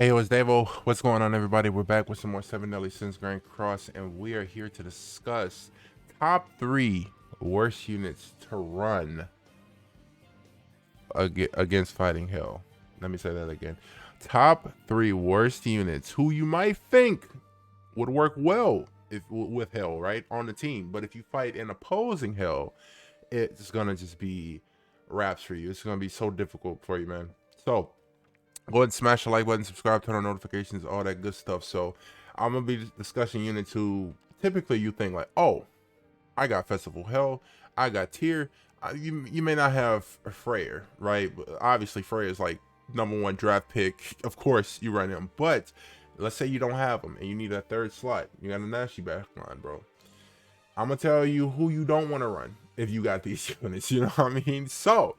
Hey, it's Davo. What's going on, everybody? We're back with some more Seven Deadly Sins Grand Cross, and we are here to discuss top three worst units to run against Fighting Hell. Let me say that again. Top three worst units who you might think would work well if with Hell, right, on the team, but if you fight an opposing Hell, it's gonna just be raps for you. It's gonna be so difficult for you, man. So go ahead and smash the like button, subscribe, turn on notifications, all that good stuff. So I'm gonna be discussing units who typically you think like, oh, I got Festival Hell, I got Tier. You may not have a Freyr, right? But obviously Freyr is like #1 draft pick. Of course you run him, but let's say you don't have him and you need a third slot. You got a Nasty backline, bro. I'm gonna tell you who you don't want to run if you got these units. You know what I mean? So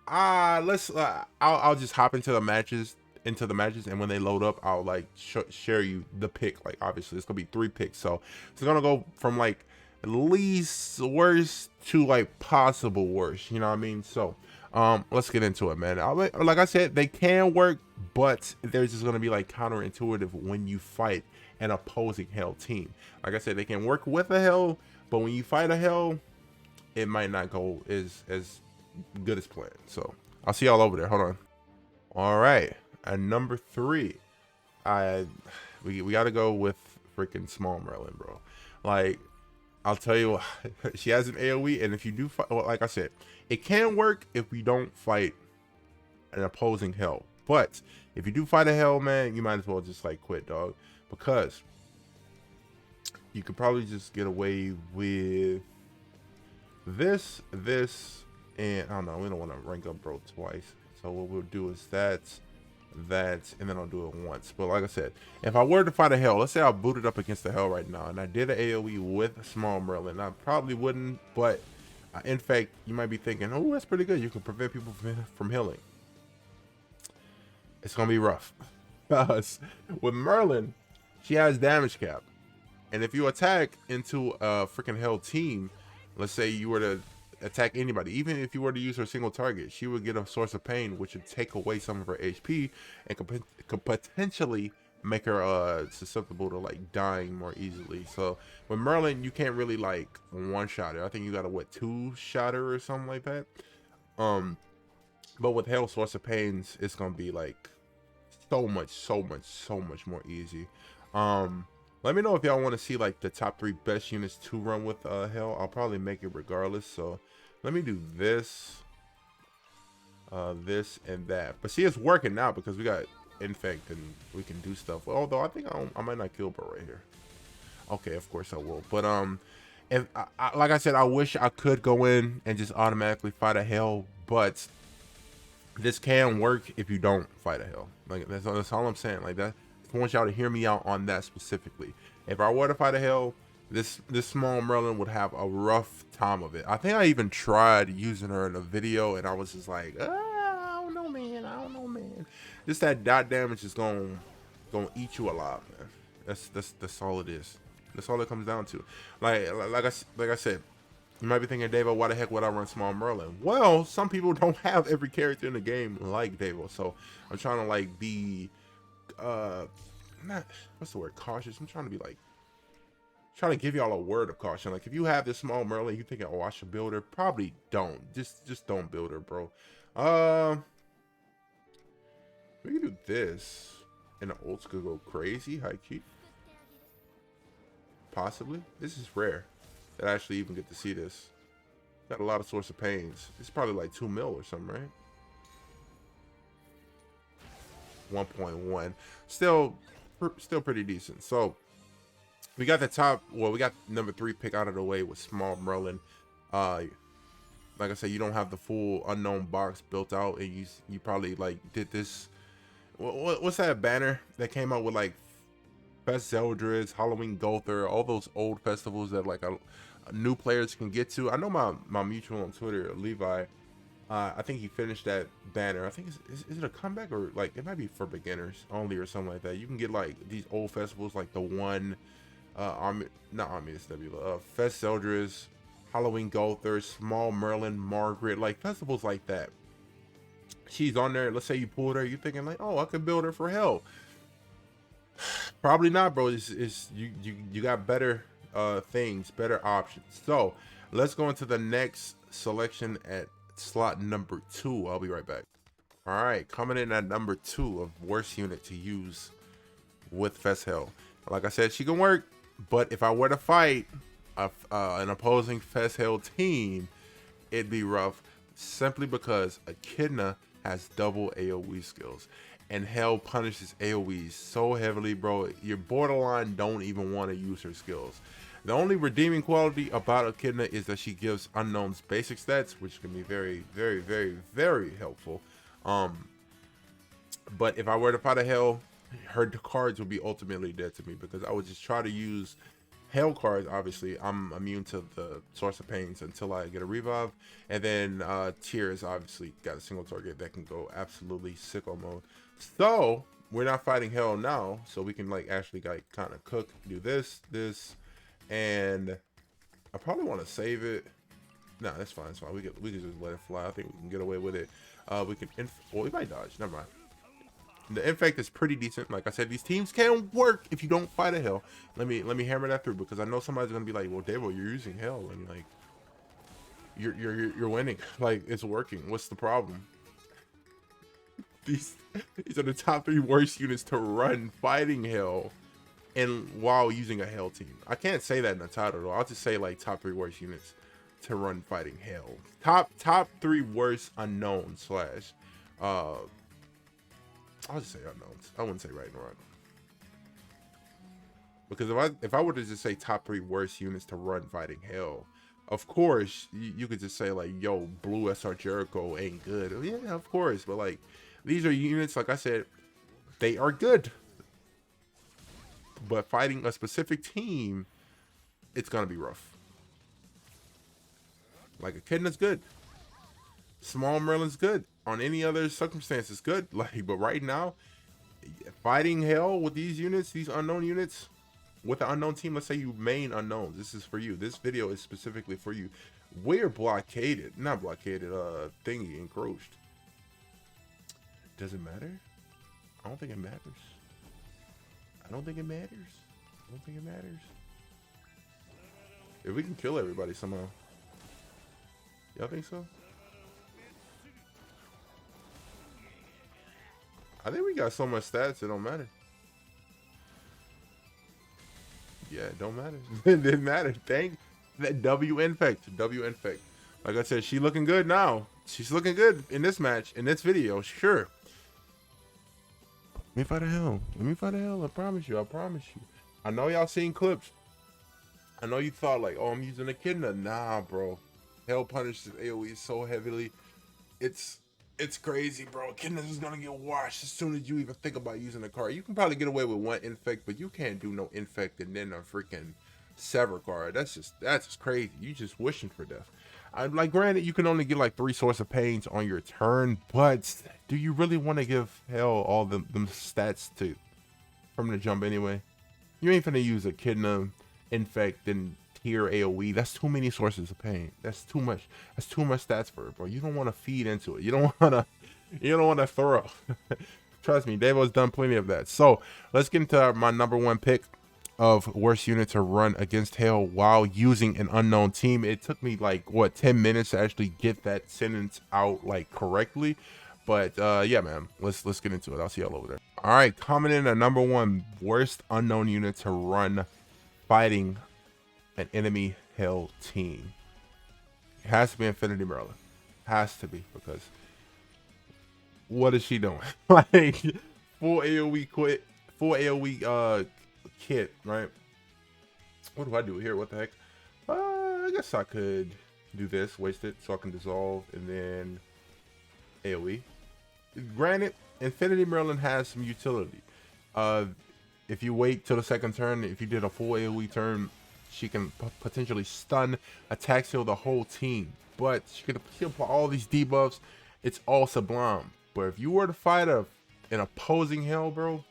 let's I'll just hop into the matches, and when they load up I'll like share you the pick. Like obviously it's gonna be 3 picks, so it's gonna go from like least worst to like possible worst, you know what I mean? So let's get into it, man. Like I said, they can work, but there's just gonna be like counterintuitive when you fight an opposing Hell team. Like I said, they can work with a Hell, but when you fight a Hell, it might not go as good as planned. So I'll see y'all over there. Hold on. All right. At number three, I we got to go with freaking Small Merlin, bro. Like I'll tell you, what, she has an AOE, and if you do fight, well, like I said, it can work if we don't fight an opposing Hell. But if you do fight a Hell, man, you might as well just like quit, dog, because you could probably just get away with this, and I don't know. We don't want to rank up bro twice. So what we'll do is that, and then I'll do it once. But like I said, if I were to fight a Hell, let's say I booted up against the Hell right now, and I did an AOE with Small Merlin, I probably wouldn't. But in fact, you might be thinking, oh, that's pretty good. You can prevent people from healing. It's gonna be rough. Because with Merlin, she has damage cap, and if you attack into a freaking Hell team, let's say you were to attack anybody, even if you were to use her single target, she would get a source of pain, which would take away some of her HP and could potentially make her susceptible to like dying more easily. So with Merlin, you can't really like one shot her. I think you gotta what, two shot her or something like that. Um, but with Hell source of pains, it's gonna be like so much more easy. Let me know if y'all want to see like the top three best units to run with Hell. I'll probably make it regardless. So let me do this, this and that. But see, it's working now because we got infect and we can do stuff. Although I think I might not kill bro right here. Okay, of course I will. But if like I said, I wish I could go in and just automatically fight a Hell, but this can work if you don't fight a Hell. Like that's all I'm saying. Like that. I want y'all to hear me out on that specifically. If I were to fight a Hell, this Small Merlin would have a rough time of it. I think I even tried using her in a video, and I was just like, I don't know, man. I don't know, man. Just that dot damage is gonna eat you alive, man. That's all it is. That's all it comes down to. Like I said, you might be thinking, Davo, why the heck would I run Small Merlin? Well, some people don't have every character in the game like Davo, so I'm trying to like be not, what's the word, cautious. I'm trying to be like, trying to give y'all a word of caution. Like if you have this Small Merlin, you thinking, oh, I should build her, probably don't. Just don't build her, bro. We can do this, and the old school go crazy, high key. Possibly. This is rare that I actually even get to see this. Got a lot of source of pains. It's probably like 2 mil or something, right? 1.1. Still pretty decent. So we got the top, well, we got number 3 pick out of the way with Small Merlin. Like I said, you don't have the full unknown box built out, and you probably like did this. What's that banner that came out with like Fest Zeldris, Halloween Gother, all those old festivals that like a new players can get to? I know my mutual on Twitter, Levi. I think he finished that banner. I think is it a comeback, or like it might be for beginners only or something like that. You can get like these old festivals like the one, not Army SW, Fest Zeldris, Halloween Gother, Small Merlin, Margaret, like festivals like that. She's on there. Let's say you pulled her, you're thinking like, oh, I could build her for Hell. Probably not, bro. It's you got better things, better options. So let's go into the next selection at slot number 2. I'll be right back. All right, coming in at number 2 of worst unit to use with HEL. Like I said, she can work, but if I were to fight an opposing HEL team, it'd be rough simply because Echidna has double AoE skills. And HEL punishes AoEs so heavily, bro. You're borderline don't even want to use her skills. The only redeeming quality about Echidna is that she gives unknowns basic stats, which can be very, very, very, very helpful. But if I were to fight a HEL, her cards would be ultimately dead to me because I would just try to use HEL cards. Obviously, I'm immune to the Source of Pains until I get a revive, and then Tears obviously got a single target that can go absolutely sicko mode. So we're not fighting HEL now, so we can like actually like kind of cook, do this, and I probably want to save it. No, that's fine. It's fine. We can just let it fly. I think we can get away with it. We can. Well, we might dodge. Never mind. The infect is pretty decent. Like I said, these teams can work if you don't fight a HEL. Let me hammer that through because I know somebody's gonna be like, "Well, Davo, you're using HEL and like you're winning. Like it's working. What's the problem?" These are the top 3 worst units to run fighting HEL, and while using a HEL team. I can't say that in the title though. I'll just say like top 3 worst units to run fighting HEL. Top 3 worst unknown slash. I'll just say unknowns. I wouldn't say right and wrong. Because if I were to just say top 3 worst units to run fighting HEL, of course you could just say like, yo, Blue SR Jericho ain't good. Yeah, of course. But like these are units, like I said, they are good. But fighting a specific team, it's gonna be rough. Like Echidna's good. Small Merlin's good. On any other circumstances, good. Like, but right now, fighting HEL with these units, these unknown units, with the unknown team, let's say you main unknowns. This is for you. This video is specifically for you. We're blockaded. Not blockaded, thingy, encroached. Does it matter? I don't think it matters. I don't think it matters. I don't think it matters. If we can kill everybody somehow. Y'all think so? I think we got so much stats, it don't matter. Yeah, it don't matter. It didn't matter. Thank that W infect. W infect. Like I said, she looking good now. She's looking good in this match, in this video, sure. Let me fight a HEL. Let me fight a HEL. I promise you. I promise you. I know y'all seen clips. I know you thought like, oh, I'm using Echidna. Nah, bro. HEL punishes AoE so heavily. It's crazy, bro. Echidna's is gonna get washed as soon as you even think about using a card. You can probably get away with 1 infect, but you can't do no infect and then a freaking sever card. That's just crazy. You just wishing for death. Like, granted, you can only get like 3 Source of Pains on your turn, but do you really want to give HEL all them stats from the jump anyway? You ain't finna use Echidna, infect, and tier AoE. That's too many sources of pain. That's too much. That's too much stats for it, bro. You don't want to feed into it. You don't want to throw. Trust me, Davo's done plenty of that. So let's get into my number 1 pick of worst unit to run against HEL while using an unknown team. It took me like what 10 minutes to actually get that sentence out like correctly. But yeah, man, let's get into it. I'll see y'all over there. All right, coming in at number 1 worst unknown unit to run fighting an enemy HEL team. It has to be Infinity Merlin. Has to be, because what is she doing? Like full AoE kit, right? What do I do here? What the heck? I guess I could do this, waste it so I can dissolve and then AoE. Granted, Infinity Merlin has some utility. If you wait till the 2nd turn, if you did a full AoE turn, she can potentially stun, attack heal the whole team. But she can heal all these debuffs. It's all sublime. But if you were to fight an opposing HEL, bro,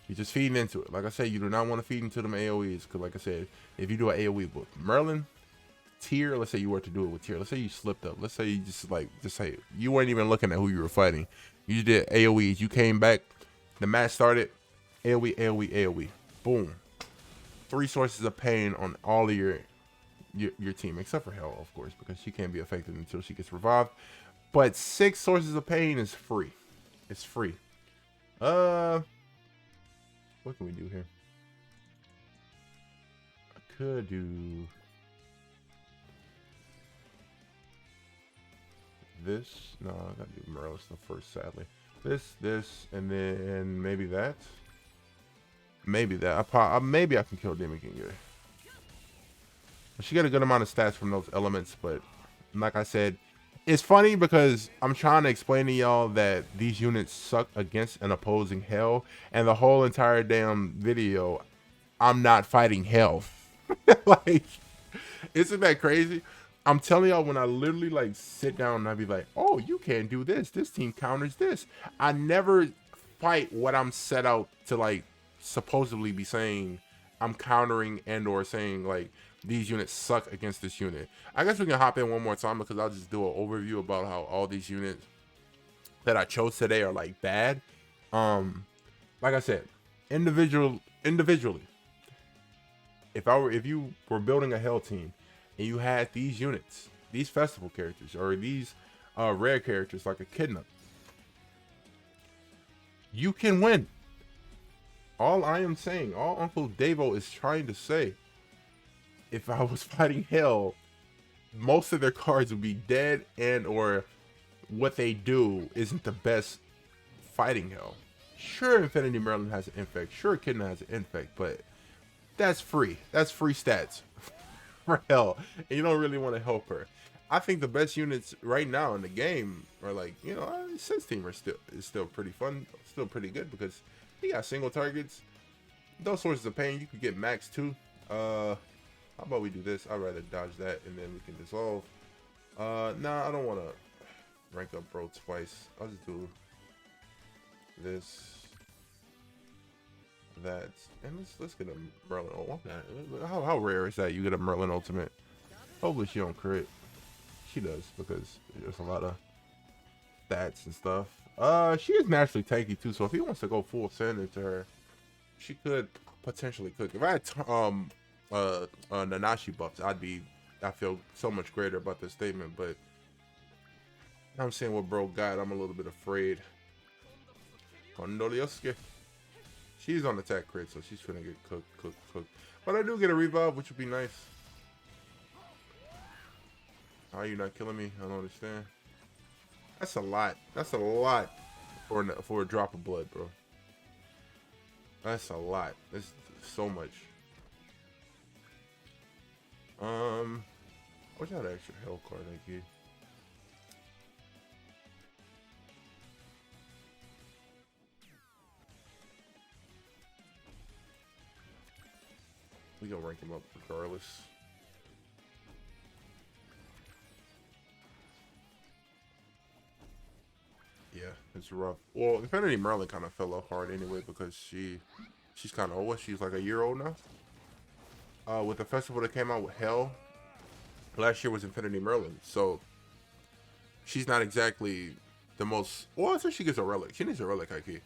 you're just feeding into it. Like I said, you do not want to feed into them AoEs. Because like I said, if you do an AoE with Merlin, tier, let's say you were to do it with tier. Let's say you slipped up. Let's say you just say you weren't even looking at who you were fighting. You did AoEs. You came back. The match started. AoE, AoE, AoE. Boom. 3 sources of pain on all of your team, except for HEL, of course, because she can't be affected until she gets revived. But 6 sources of pain is free. It's free. What can we do here? I could do this. No, I gotta do Merlin stuff first, sadly. This, and then maybe that. Maybe that. Maybe I can kill Demon King here. She got a good amount of stats from those elements, but like I said, it's funny because I'm trying to explain to y'all that these units suck against an opposing HEL, and the whole entire damn video, I'm not fighting HEL. Like, isn't that crazy? I'm telling y'all, when I literally like sit down and I be like, oh, you can't do this. This team counters this. I never fight what I'm set out to like supposedly be saying I'm countering and or saying like these units suck against this unit. I guess we can hop in one more time because I'll just do an overview about how all these units that I chose today are like bad. Like I said, individually, if you were building a HEL team and you had these units, these festival characters, or these rare characters like a Kidnap, you can win. All I am saying, all Uncle Davo is trying to say, if I was fighting HEL, most of their cards would be dead, and or what they do isn't the best fighting HEL. Sure, Infinity Merlin has an infect. Sure, Kidna has an infect, but that's free. That's free stats for HEL, and you don't really want to help her. I think the best units right now in the game are like, you know, Sense Team is still pretty fun, still pretty good because you got single targets. Those sources of pain you could get max too. How about we do this? I'd rather dodge that and then we can dissolve. Nah, I don't want to rank up bro twice. I'll just do this, that, and let's get a Merlin. Oh, how rare is that you get a Merlin ultimate? Hopefully she don't crit. She does because there's a lot of stats and stuff. She is naturally tanky too, so if he wants to go full send into her, she could potentially cook. If I had Nanashi buffs, I feel so much greater about this statement, but I'm seeing what bro got. I'm a little bit afraid. She's on attack crit, so she's gonna get cooked. But I do get a revive, which would be nice. How are you not killing me? I don't understand. That's a lot. That's a lot for a drop of blood, bro. That's a lot. That's so much. What's that extra HEL card I get? We gonna rank him up regardless. Yeah, it's rough. Well, Infinity Merlin kind of fell off hard anyway because she's kind of old. She's like a year old now. With the festival that came out with HEL, last year was Infinity Merlin, so she's not exactly the most. Well, until she gets a relic, she needs a relic, IK.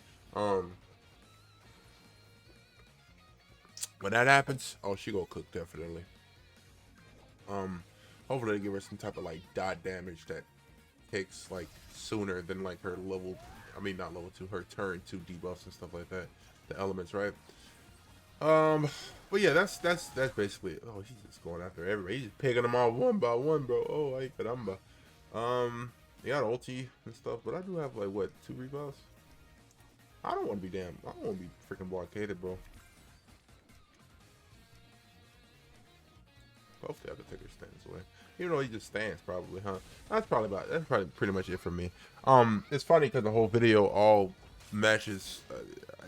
When that happens, oh, she gonna cook definitely. Hopefully they give her some type of like dot damage that takes like sooner than like her level. I mean, not level 2, her turn 2 debuffs and stuff like that. The elements, right? But yeah, that's basically it. Oh, he's just going after everybody. He's just picking them off one by one, bro. Oh, I caramba. They got ulti and stuff, but I do have like what 2 rebuffs. I don't want to be I don't want to be freaking blockaded, bro. Hopefully I can take her stands away. Even though he just stands probably, huh? That's probably pretty much it for me. It's funny because the whole video all matches,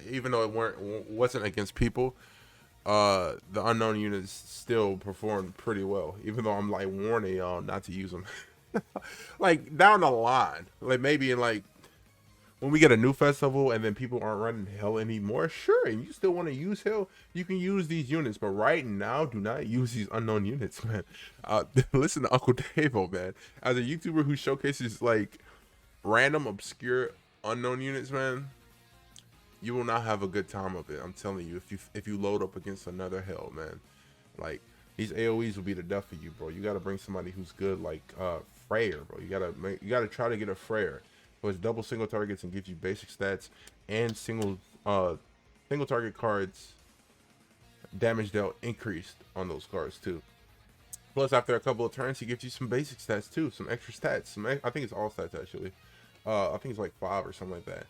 even though it wasn't against people, the unknown units still performed pretty well. Even though I'm like warning y'all not to use them. Like down the line, like maybe in like when we get a new festival and then people aren't running HEL anymore, sure, and you still want to use HEL, you can use these units. But right now, do not use these unknown units, man. Listen to Uncle Davo, man. As a YouTuber who showcases like random, obscure, unknown units, man, you will not have a good time of it. I'm telling you, if you load up against another HEL, man, like these AOE's will be the death of you, bro. You gotta bring somebody who's good, like Freyr, bro. You gotta try to get a Freyr, who has double single targets and gives you basic stats and single target cards damage dealt increased on those cards too. Plus, after a couple of turns, he gives you some basic stats too, some extra stats. I think it's all stats actually. I think it's like 5 or something like that.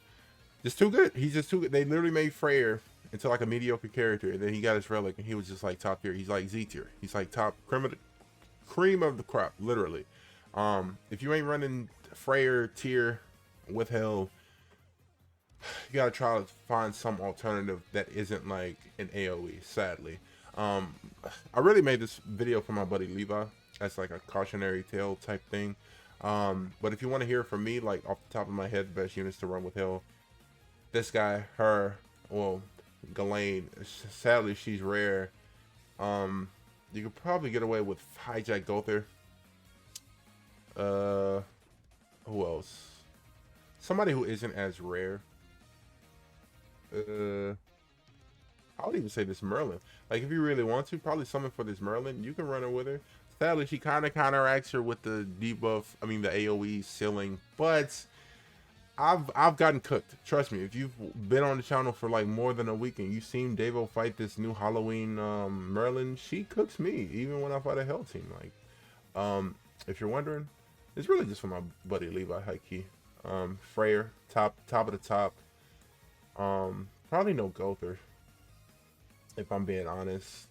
Just too good. He's just too good. They literally made Freyr into like a mediocre character, and then he got his relic, and he was just like top tier. He's like Z tier. He's like top cream of the crop, literally. If you ain't running Freyr tier with HEL, you gotta try to find some alternative that isn't like an AOE. Sadly, I really made this video for my buddy Levi. That's like a cautionary tale type thing. But if you want to hear from me, like off the top of my head, the best units to run with HEL, this guy, her, well, Ghislaine. Sadly, she's rare. You could probably get away with Hijack Gother. Who else? Somebody who isn't as rare. I would even say this Merlin. Like, if you really want to, probably summon for this Merlin. You can run her with her. Sadly, she kind of counteracts her with the debuff. I mean, the AOE ceiling. But I've gotten cooked. Trust me. If you've been on the channel for like more than a week and you've seen Davo fight this new Halloween Merlin, she cooks me even when I fight a HEL team. Like, if you're wondering, it's really just for my buddy Levi high key. Freyr, top of the top. Probably no Gother, if I'm being honest.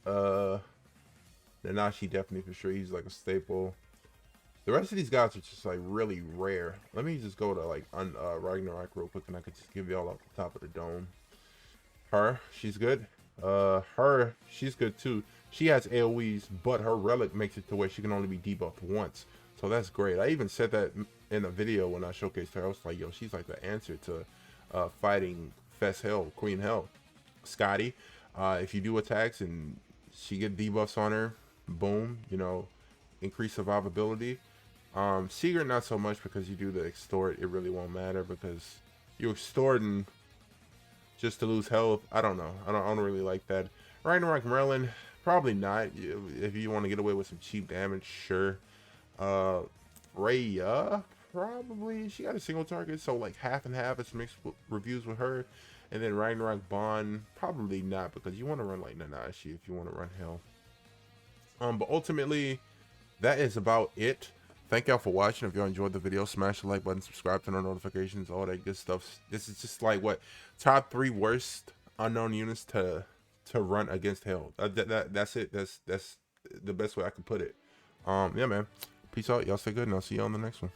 Nanashi definitely for sure. He's like a staple. The rest of these guys are just like really rare. Let me just go to like Ragnarok real quick, and I could just give you all off the top of the dome. Her, she's good. She's good too. She has AOEs, but her relic makes it to where she can only be debuffed once. So that's great. I even said that in a video when I showcased her. I was like, yo, she's like the answer to fighting Fest HEL, Queen HEL. Scotty, if you do attacks and she get debuffs on her, boom, you know, increase survivability. Sigurd not so much, because you do the extort, it really won't matter because you're extorting just to lose health. I don't know. I don't really like that. Ragnarok Merlin, probably not. If you want to get away with some cheap damage, sure. Raya, probably. She got a single target, so like half and half. It's mixed reviews with her. And then Ragnarok Bond, probably not, because you want to run like Nanashi if you want to run HEL. But ultimately, that is about it. Thank y'all for watching. If y'all enjoyed the video, smash the like button, subscribe, turn on notifications, all that good stuff. This is just like what top 3 worst unknown units to run against HEL. That's it. That's the best way I can put it. Yeah, man. Peace out. Y'all stay good, and I'll see you on the next one.